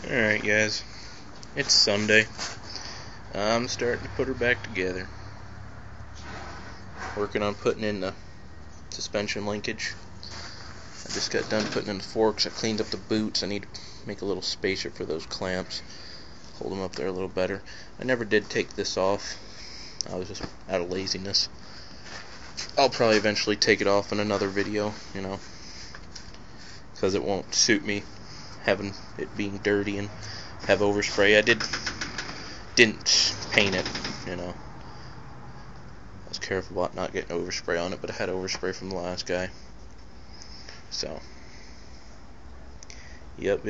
Alright guys, it's Sunday. I'm starting to put her back together. Working on putting in the suspension linkage. I just got done putting in the forks. I cleaned up the boots. I need to make a little spacer for those clamps. Hold them up there a little better. I never did take this off. I was just out of laziness. I'll probably eventually take it off in another video, because it won't suit me having it being dirty and have overspray. I didn't paint it, I was careful about not getting overspray on it, but I had overspray from the last guy. So, yep.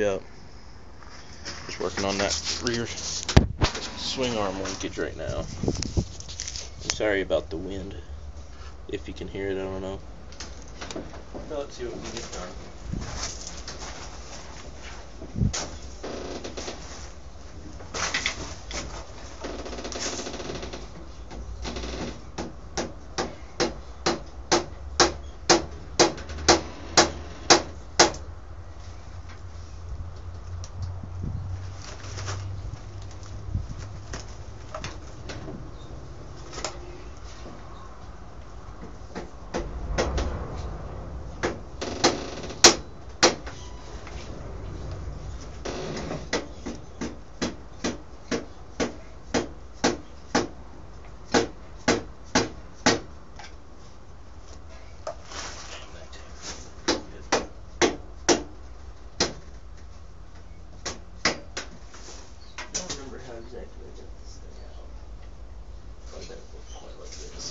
Just working on that rear swing arm linkage right now. I'm sorry about the wind. If you can hear it, I don't know. Well, let's see what we can get done. Exactly, I got this thing out. Probably better put it quite like this.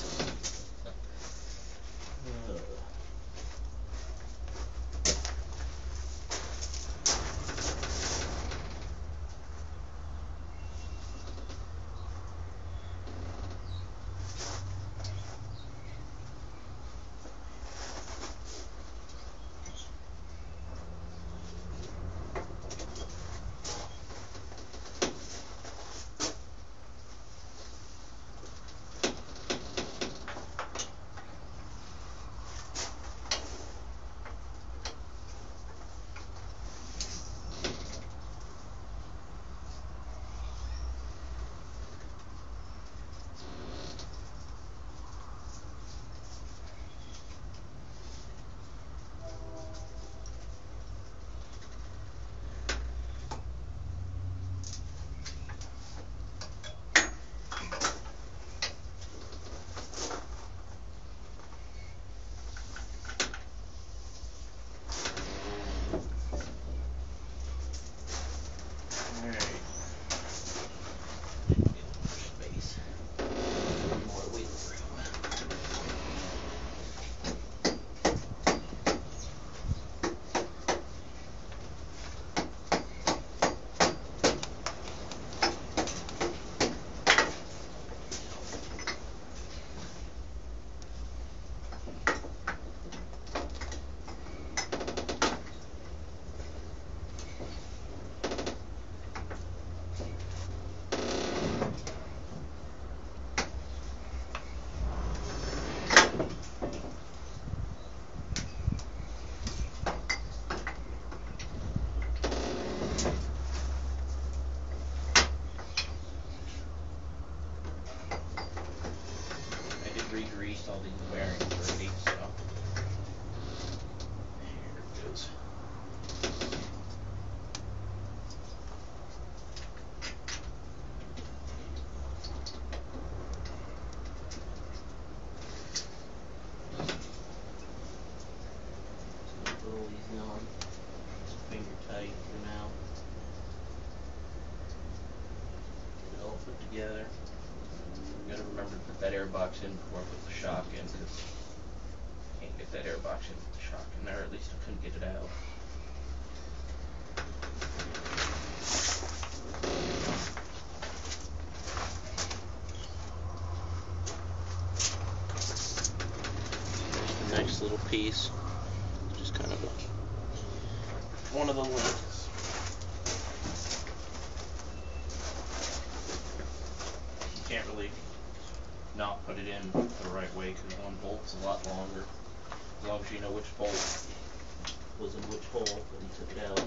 Re-greased all these bearings already, so here it goes. So put all these on. Just finger tight for now. Get it all put together. Gotta remember to put that airbox in before I put the shock in, because I can't get that airbox in with the shock in there, or at least I couldn't get it out. There's the nice little piece, just kind of one of the links. You can't really not put it in the right way, because one bolt's a lot longer, as long as you know which bolt was in which hole when you took it out.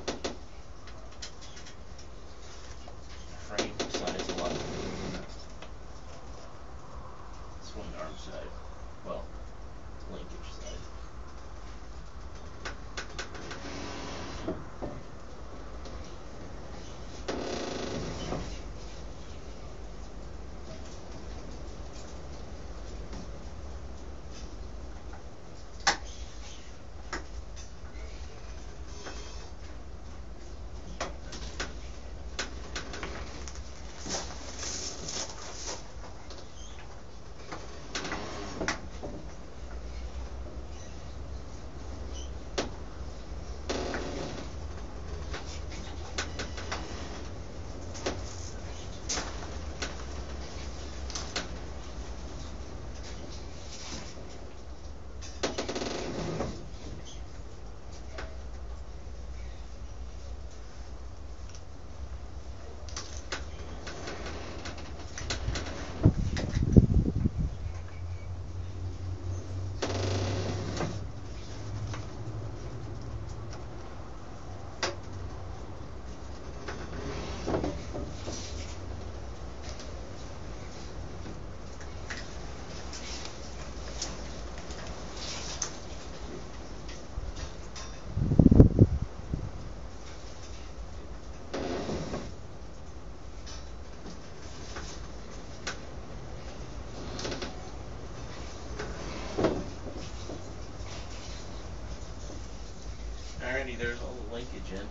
linkage in.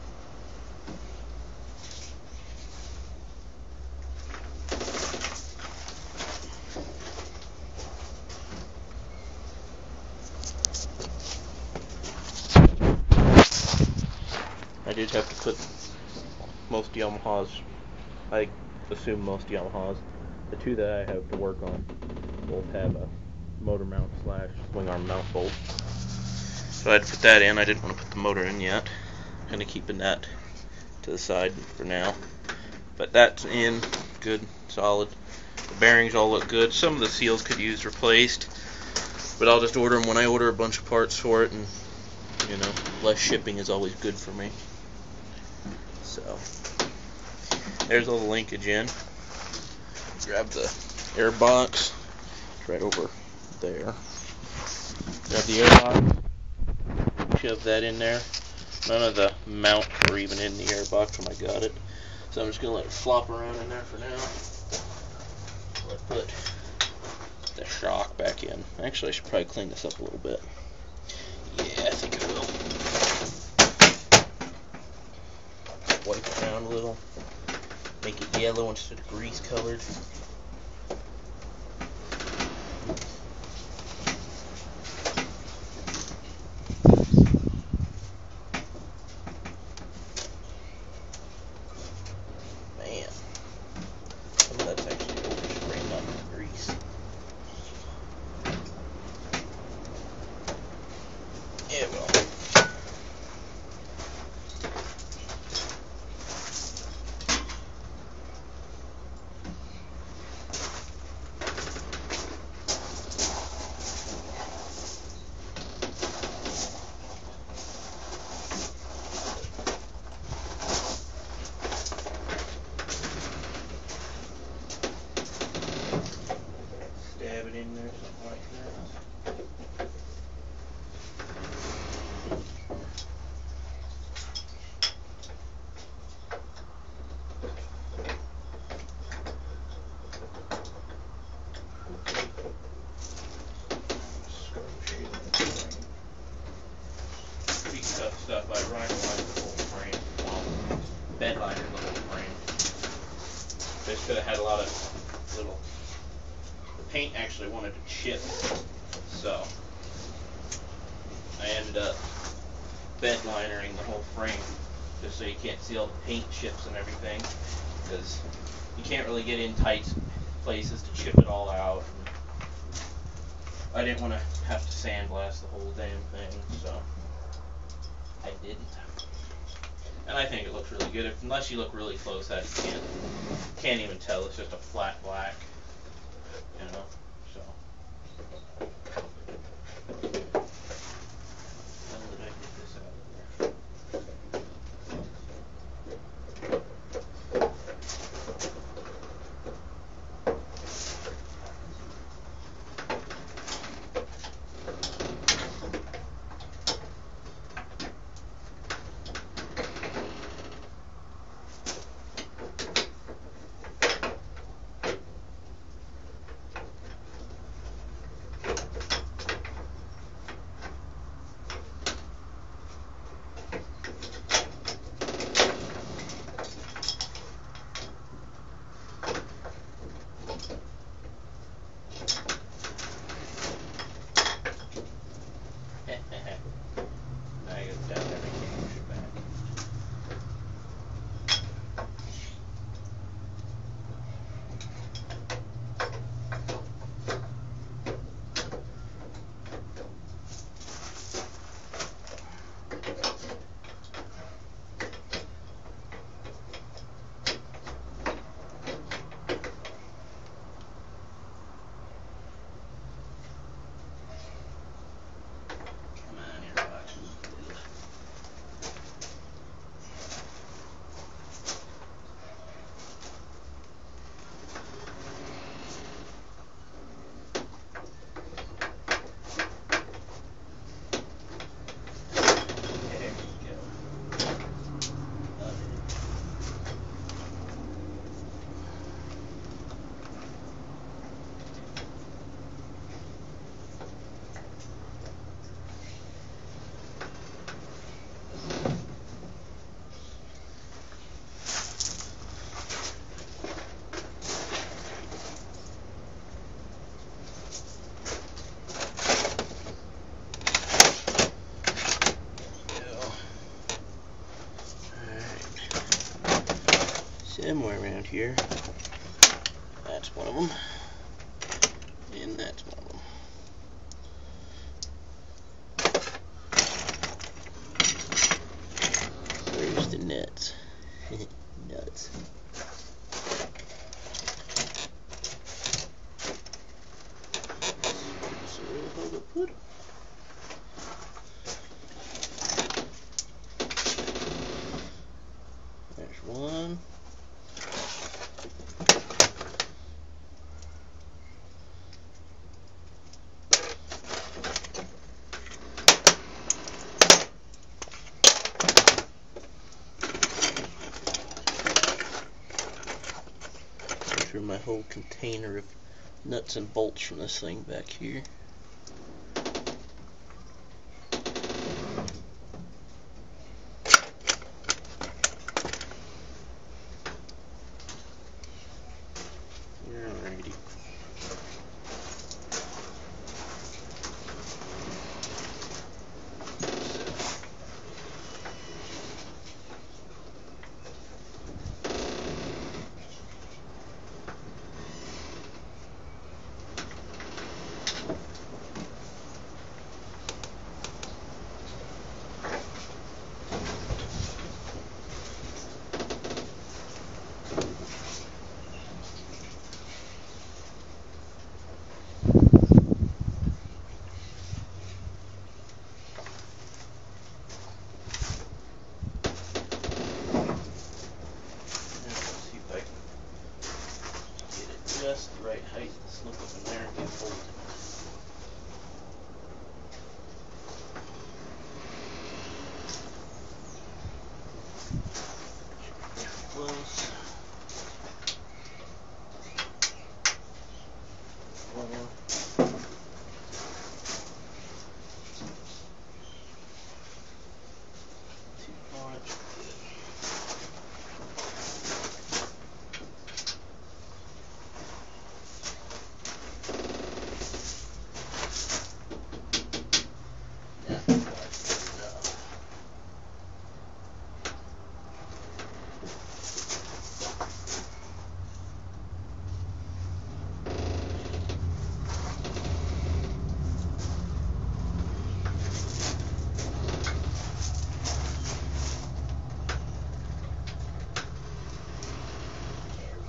I did have to put most Yamahas, I assume most Yamahas, the two that I have to work on both have a motor mount / swing arm mount bolt. So I had to put that in. I didn't want to put the motor in yet. Kind of keeping that to the side for now. But that's in, good, solid. The bearings all look good. Some of the seals could use replaced, but I'll just order them when I order a bunch of parts for it, and you know, less shipping is always good for me. So there's all the linkage in. Grab the Airbox. It's right over there. Grab the Airbox. Shove that in there. None of the mounts were even in the Airbox when I got it, so I'm just gonna let it flop around in there for now. I'll put the shock back in. Actually, I should probably clean this up a little bit. Yeah, I think I will. Wipe it around a little. Make it yellow instead of grease colored. Man, some of that's actually oversprayed, not the grease. Yeah, well. Stab it in there, something like that. Pretty tough stuff. I rhino lined the whole frame. Well, bed liner the whole frame. This could have had a lot of little. The paint actually wanted to chip, so I ended up bed linering the whole frame just so you can't see all the paint chips and everything, because you can't really get in tight places to chip it all out. I didn't want to have to sandblast the whole damn thing, so I didn't. And I think it looks really good. Unless you look really close at it, you can't even tell. It's just a flat black, you know. So. How did I get this out of there? somewhere around here. That's one of them. And that's one of them. Where's the nuts? Nuts. So hold up, put 'em. There's one. My whole container of nuts and bolts from this thing back here. Alrighty. Just the right height to slip up in there and get bolted. Close. Too much.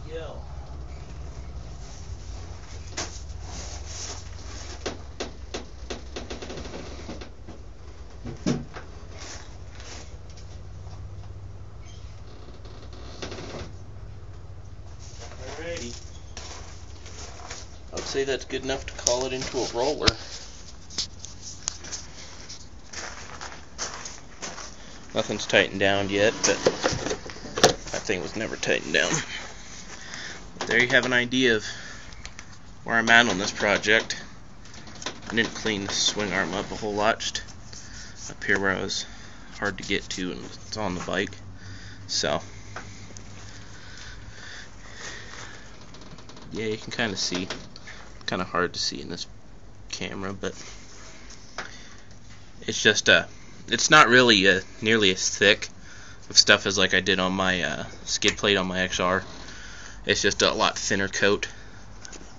Go. Alrighty. I would say that's good enough to call it into a roller. Nothing's tightened down yet, but that thing was never tightened down. There you have an idea of where I'm at on this project. I didn't clean the swing arm up a whole lot, just up here where I was hard to get to and it's on the bike. So yeah, you can kind of see, kind of hard to see in this camera, but it's just it's not really nearly as thick of stuff as like I did on my skid plate on my XR. It's just a lot thinner coat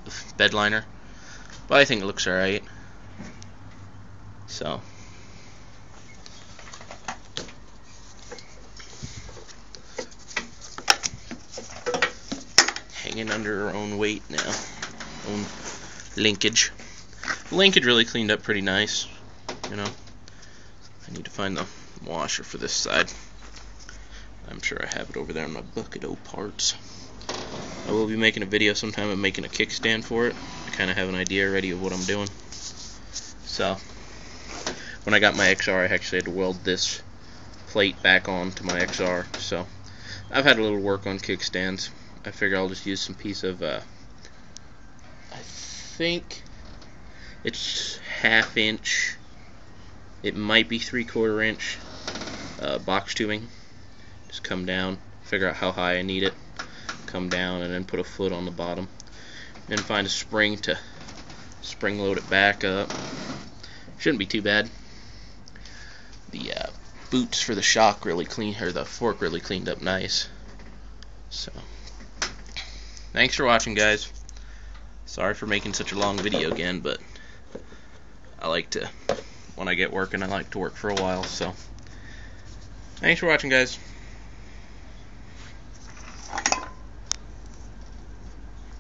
of bed liner, but I think it looks alright. So hanging under our own weight now, own linkage. The linkage really cleaned up pretty nice, you know. I need to find the washer for this side. I'm sure I have it over there in my bucket of parts. I will be making a video sometime of making a kickstand for it. I kind of have an idea already of what I'm doing. So, when I got my XR, I actually had to weld this plate back on to my XR. So, I've had a little work on kickstands. I figure I'll just use some piece of, I think it's 1/2 inch. It might be 3/4 inch box tubing. Just come down, figure out how high I need it. Come down and then put a foot on the bottom, then find a spring to spring load it back up. Shouldn't be too bad. The boots for the shock really clean, or the fork really cleaned up nice. So, thanks for watching, guys. Sorry for making such a long video again, but I like to, when I get working, I like to work for a while. So, thanks for watching, guys.